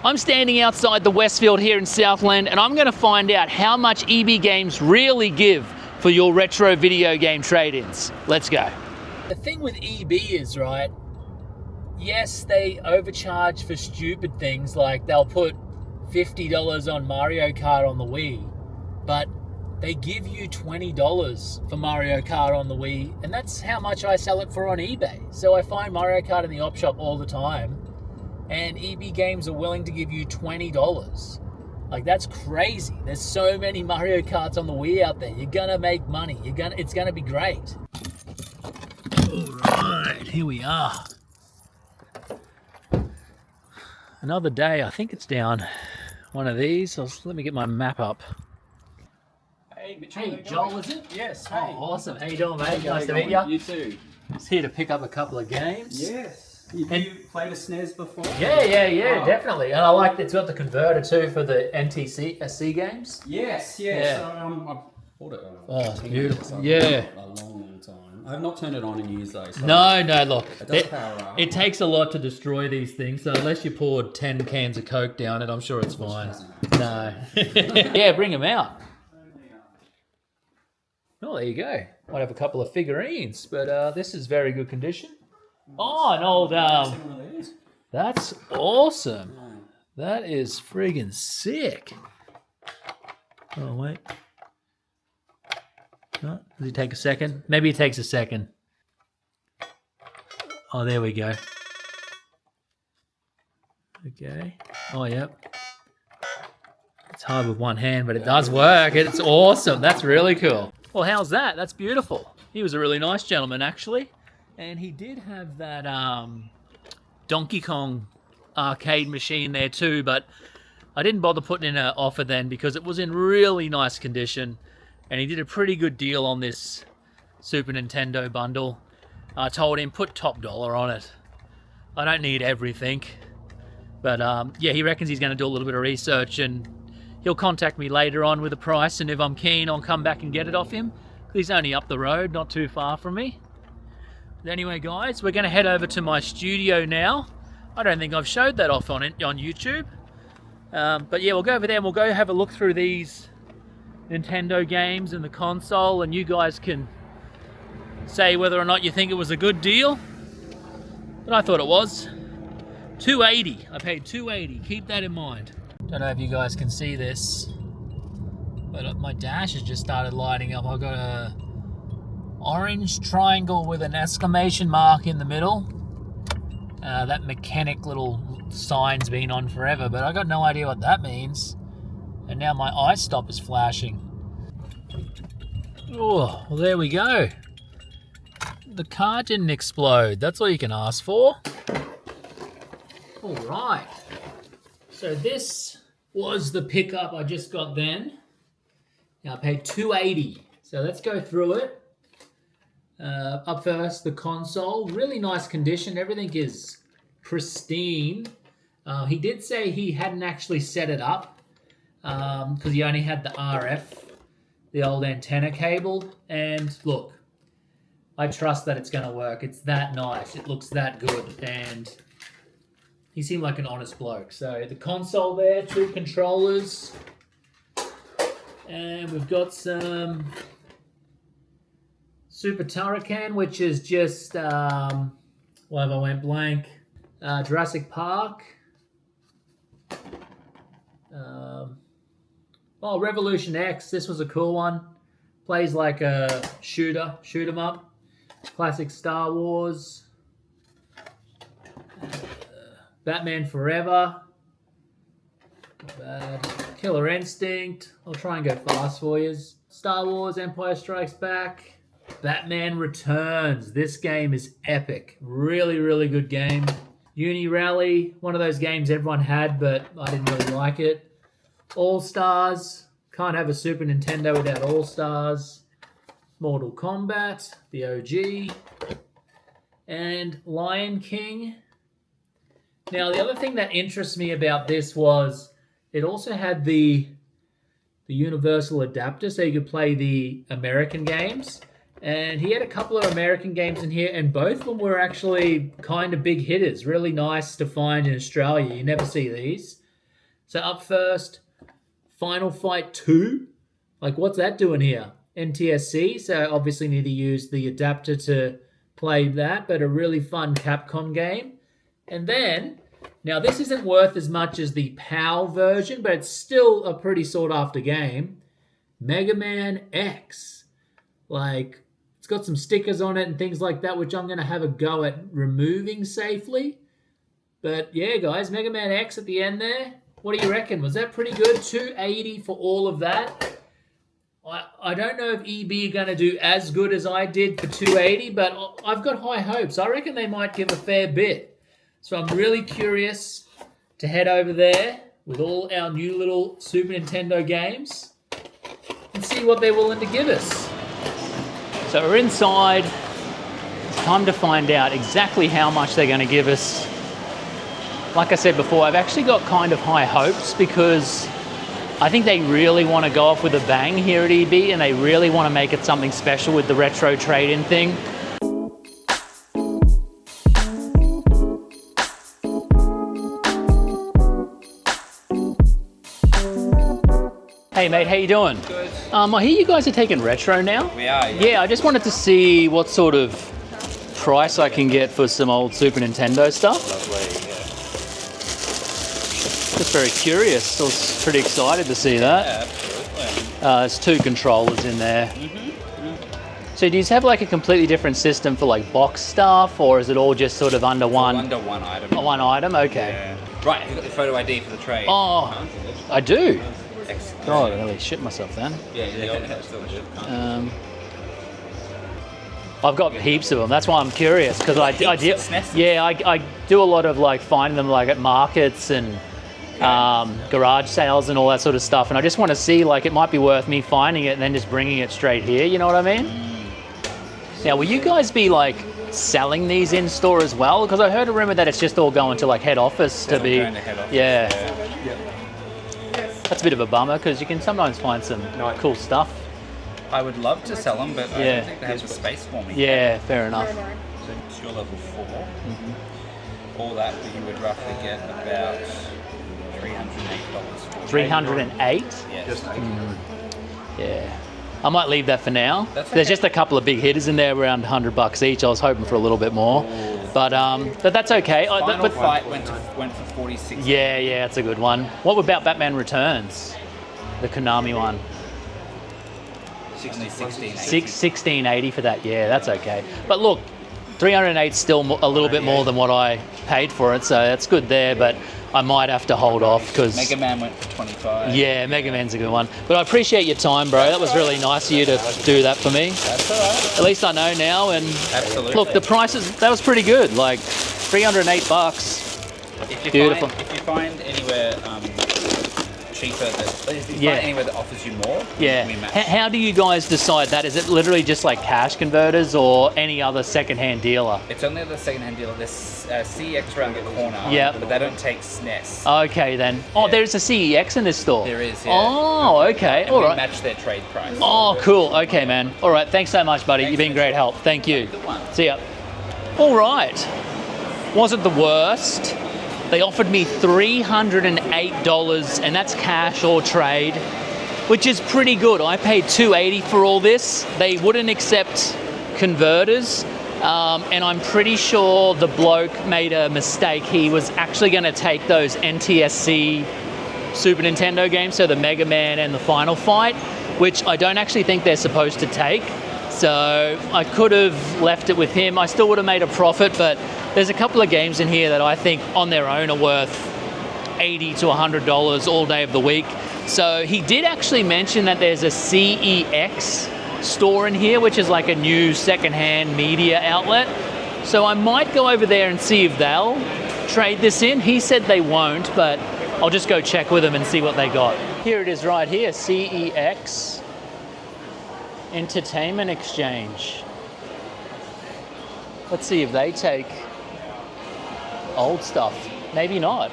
I'm standing outside the Westfield here in Southland, and I'm going to find out how much EB Games really give for your retro video game trade-ins. Let's go. The thing with EB is, right, yes, they overcharge for stupid things, like they'll put $50 on Mario Kart on the Wii, but they give you $20 for Mario Kart on the Wii, and that's how much I sell it for on eBay. So I find Mario Kart in the op shop all the time, and EB Games are willing to give you $20. Like, that's crazy. There's so many Mario Karts on the Wii out there. You're gonna make money. It's gonna be great. All right, here we are. Another day. I think it's down one of these. Let me get my map up. Hey, Mitchell. Hey, Joel, is it? Yes. Oh, Hey. awesome. How you doing, mate? Nice to meet you. You too. Just here to pick up a couple of games. Yes. Have you played a SNES before? Yeah, Oh. definitely. And I like that it's got the converter too for the NTSC games. Yes. Yeah. I bought it. Oh, it's beautiful. A Yeah. long time. I have not turned it on in years though. So No, look. It does power up. It takes a lot to destroy these things, so unless you poured 10 cans of Coke down it, I'm sure it's fine. No. Yeah, bring them out. Oh, there you go. Might have a couple of figurines, but this is very good condition. Oh, an old, One of these. that's awesome. That is friggin' sick. Oh, wait. No, does it take a second? Maybe it takes a second. Oh, there we go. Okay. Oh, yep. It's hard with one hand, but it does work. It's awesome. That's really cool. Well, how's that? That's beautiful. He was a really nice gentleman, actually. And he did have that Donkey Kong arcade machine there too, but I didn't bother putting in an offer then because it was in really nice condition. And he did a pretty good deal on this Super Nintendo bundle. I told him, put top dollar on it. I don't need everything. But yeah, he reckons he's going to do a little bit of research and he'll contact me later on with a price, and if I'm keen, I'll come back and get it off him. He's only up the road, not too far from me. But anyway, guys, we're going to head over to my studio now. I don't think I've showed that off on YouTube. But yeah, we'll go over there and we'll go have a look through these Nintendo games and the console, and you guys can say whether or not you think it was a good deal. But I thought it was. $280. I paid $280. Keep that in mind. Don't know if you guys can see this, but my dash has just started lighting up. I've got a orange triangle with an exclamation mark in the middle. That mechanic little sign's been on forever, but I got no idea what that means. And now my iStop is flashing. Oh, well, there we go. The car didn't explode. That's all you can ask for. All right. So this was the pickup I just got then. Now I paid $280. So let's go through it. Up first, the console. Really nice condition. Everything is pristine. He did say he hadn't actually set it up because he only had the RF, the old antenna cable. And look, I trust that it's going to work. It's that nice. It looks that good. And he seemed like an honest bloke. So the console there, 2 controllers. And we've got some Super Turrican, which is just, well, if I went blank, Jurassic Park. Oh, Revolution X. This was a cool one. Plays like a shoot 'em up. Classic Star Wars. Batman Forever. Not bad. Killer Instinct. I'll try and go fast for you. Star Wars Empire Strikes Back. Batman Returns. This game is epic. Really, really good game. Uni Rally. One of those games everyone had, but I didn't really like it. All Stars. Can't have a Super Nintendo without All Stars. Mortal Kombat. The OG. And Lion King. Now, the other thing that interests me about this was it also had the universal adapter, so you could play the American games. And he had a couple of American games in here, and both of them were actually kind of big hitters. Really nice to find in Australia. You never see these. So up first, Final Fight 2. Like, what's that doing here? NTSC, so obviously need to use the adapter to play that, but a really fun Capcom game. And then, now this isn't worth as much as the PAL version, but it's still a pretty sought after game. Mega Man X. Like, it's got some stickers on it and things like that, which I'm going to have a go at removing safely. But yeah, guys, Mega Man X at the end there. What do you reckon? Was that pretty good? $280 for all of that. I don't know if EB are going to do as good as I did for $280, but I've got high hopes. I reckon they might give a fair bit. So I'm really curious to head over there with all our new little Super Nintendo games and see what they're willing to give us. So we're inside. It's time to find out exactly how much they're going to give us. Like I said before, I've actually got kind of high hopes because I think they really want to go off with a bang here at EB, and they really want to make it something special with the retro trade-in thing. Hey mate, how you doing? Good. I hear you guys are taking retro now. We are, Yeah, I just wanted to see what sort of price I can get for some old Super Nintendo stuff. Lovely, yeah. Just very curious. I was pretty excited to see that. Yeah, absolutely. There's 2 controllers in there. So do you have like a completely different system for like box stuff, or is it all just sort of under one? Under one item. One item, okay. Yeah. Right, have you got the photo ID for the trade? Oh, I do. Excellent. God, I really shit myself then. Yeah, still good. I've got heaps of them. That's why I'm curious, because I do. SNES? Yeah, I do a lot of like finding them like at markets and garage sales and all that sort of stuff. And I just want to see, like, it might be worth me finding it and then just bringing it straight here. You know what I mean? Now, will you guys be like selling these in store as well? Because I heard a rumor that it's just all going to like head office to be. Going to head office. Yeah. That's a bit of a bummer because you can sometimes find some cool stuff. I would love to sell them, but I Yeah. don't think they have the space for me. Yeah, fair enough. So it's your level 4. All that, you would roughly get about $308 for. 308? Yes. Yeah. I might leave that for now. That's There's okay. just a couple of big hitters in there around $100 each. I was hoping for a little bit more. But that's okay. Final Fight went for 46. Yeah, it's a good one. What about Batman Returns? The Konami one. 16. 1680 for that. Yeah, that's okay. But look, 308 still a little bit more than what I paid for it, so that's good there. But I might have to hold off because Mega Man went for 25. yeah, Mega Man's a good one. But I appreciate your time, bro. That was really nice of you to do that for me. That's all right. At least I know now. And Absolutely. look, the prices, that was pretty good. Like $308. Beautiful. If you find anywhere cheaper, if you Yeah. find anywhere that offers you more, Yeah. we match. How do you guys decide that? Is it literally just like cash converters or any other secondhand dealer? It's only the second-hand dealer. There's CX around the corner, Yep. but they don't take SNES. Okay then. Oh, Yeah. there's a CEX in this store. There is, yeah. Oh, okay. And All we right. match their trade price. Oh, cool. Okay, man. All right. Thanks so much, buddy. Thanks, You've been man. great help. Thank you. Good one. See ya. All right. Wasn't the worst. They offered me $308, and that's cash or trade, which is pretty good. I paid $280 for all this. They wouldn't accept converters, and I'm pretty sure the bloke made a mistake. He was actually going to take those NTSC Super Nintendo games, so the Mega Man and the Final Fight, which I don't actually think they're supposed to take. So I could have left it with him. I still would have made a profit, but there's a couple of games in here that I think on their own are worth $80 to $100 all day of the week. So he did actually mention that there's a CEX store in here, which is like a new secondhand media outlet. So I might go over there and see if they'll trade this in. He said they won't, but I'll just go check with them and see what they got. Here it is right here, CEX. Entertainment Exchange. Let's see if they take old stuff. Maybe not.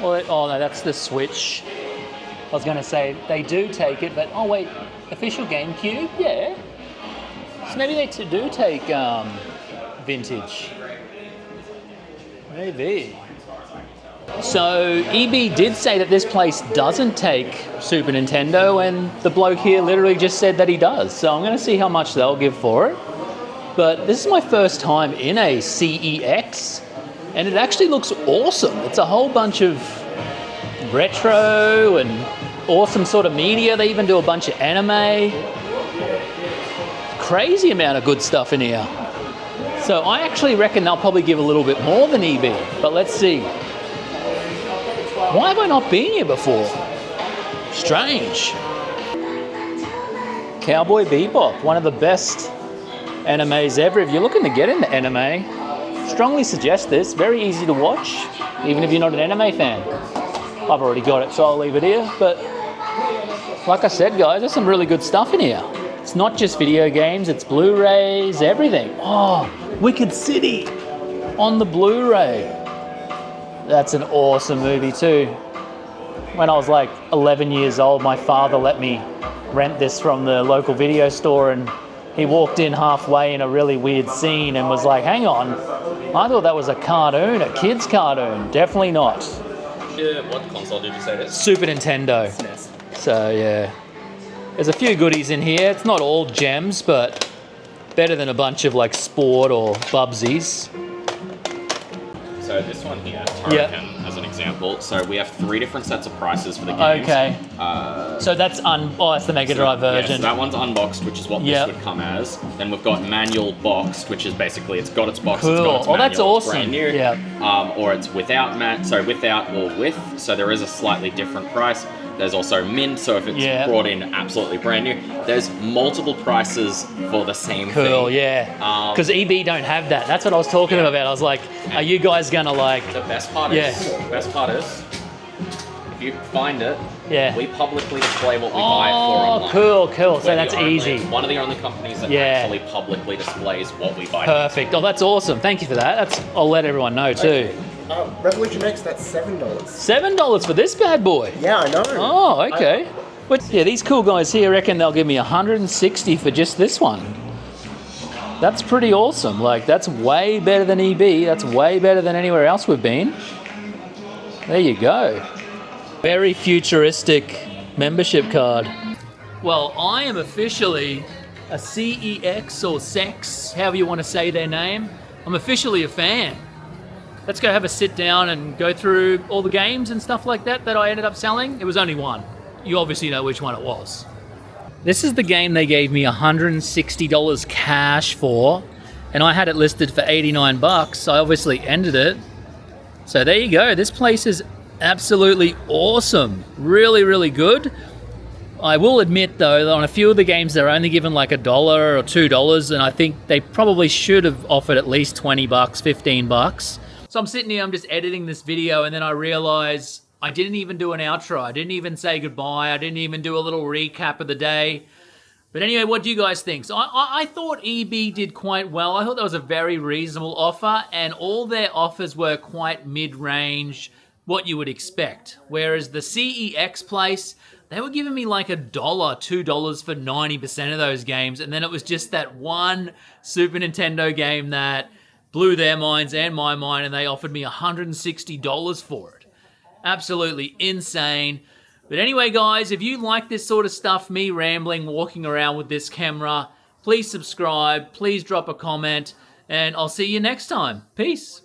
Well, oh no, that's the Switch. I was going to say they do take it, but oh wait, official GameCube? Yeah. So maybe they do take vintage. Maybe. So EB did say that this place doesn't take Super Nintendo, and the bloke here literally just said that he does. So I'm going to see how much they'll give for it. But this is my first time in a CEX, and it actually looks awesome. It's a whole bunch of retro and awesome sort of media. They even do a bunch of anime. Crazy amount of good stuff in here. So I actually reckon they'll probably give a little bit more than EB, but let's see. Why have I not been here before? Strange. Cowboy Bebop, one of the best animes ever. If you're looking to get into anime, strongly suggest this. Very easy to watch, even if you're not an anime fan. I've already got it, so I'll leave it here. But like I said, guys, there's some really good stuff in here. It's not just video games, it's Blu-rays, everything. Oh, Wicked City on the Blu-ray. That's an awesome movie too. When I was like 11 years old, my father let me rent this from the local video store, and he walked in halfway in a really weird scene and was like, hang on, I thought that was a cartoon, a kid's cartoon. Definitely not. What console did you say this? Super Nintendo. SNES. So yeah, there's a few goodies in here. It's not all gems, but better than a bunch of like Sport or Bubsies. So this one here, Turrican, as an example. So we have 3 different sets of prices for the games. Okay. So that's that's the Mega Drive version. Yeah, so that one's unboxed, which is what this would come as. Then we've got manual boxed, which is basically it's got its box, Cool. it's got its Oh, manual, that's awesome. it's brand new. Yeah. Or it's without without or with. So there is a slightly different price. There's also mint, so if it's brought in absolutely brand new, there's multiple prices for the same thing. Cool, yeah. Because EB don't have that. That's what I was talking about. I was like, are you guys gonna like... The best part is, if you find it, we publicly display what we buy it for online. Cool. So that's easy. One of the only companies that actually publicly displays what we buy. Perfect. Oh, that's awesome. Thank you for that. I'll let everyone know too. Revolution X, that's $7. $7 for this bad boy? Yeah, I know. Oh, okay. But yeah, these cool guys here reckon they'll give me $160 for just this one. That's pretty awesome. Like, that's way better than EB. That's way better than anywhere else we've been. There you go. Very futuristic membership card. Well, I am officially a CEX or SEX, however you want to say their name. I'm officially a fan. Let's go have a sit down and go through all the games and stuff like that I ended up selling. It was only one. You obviously know which one it was. This is the game they gave me $160 cash for, and I had it listed for 89 bucks. I obviously ended it. So there you go. This place is absolutely awesome. Really, really good. I will admit though that on a few of the games they're only given like $1 or $2, and I think they probably should have offered at least 20 bucks, 15 bucks. So I'm sitting here, I'm just editing this video, and then I realize I didn't even do an outro. I didn't even say goodbye. I didn't even do a little recap of the day. But anyway, what do you guys think? So I thought EB did quite well. I thought that was a very reasonable offer, and all their offers were quite mid-range, what you would expect. Whereas the CEX place, they were giving me like $1, $2 for 90% of those games, and then it was just that one Super Nintendo game that blew their minds and my mind, and they offered me $160 for it. Absolutely insane. But anyway, guys, if you like this sort of stuff, me rambling, walking around with this camera, please subscribe, please drop a comment, and I'll see you next time. Peace.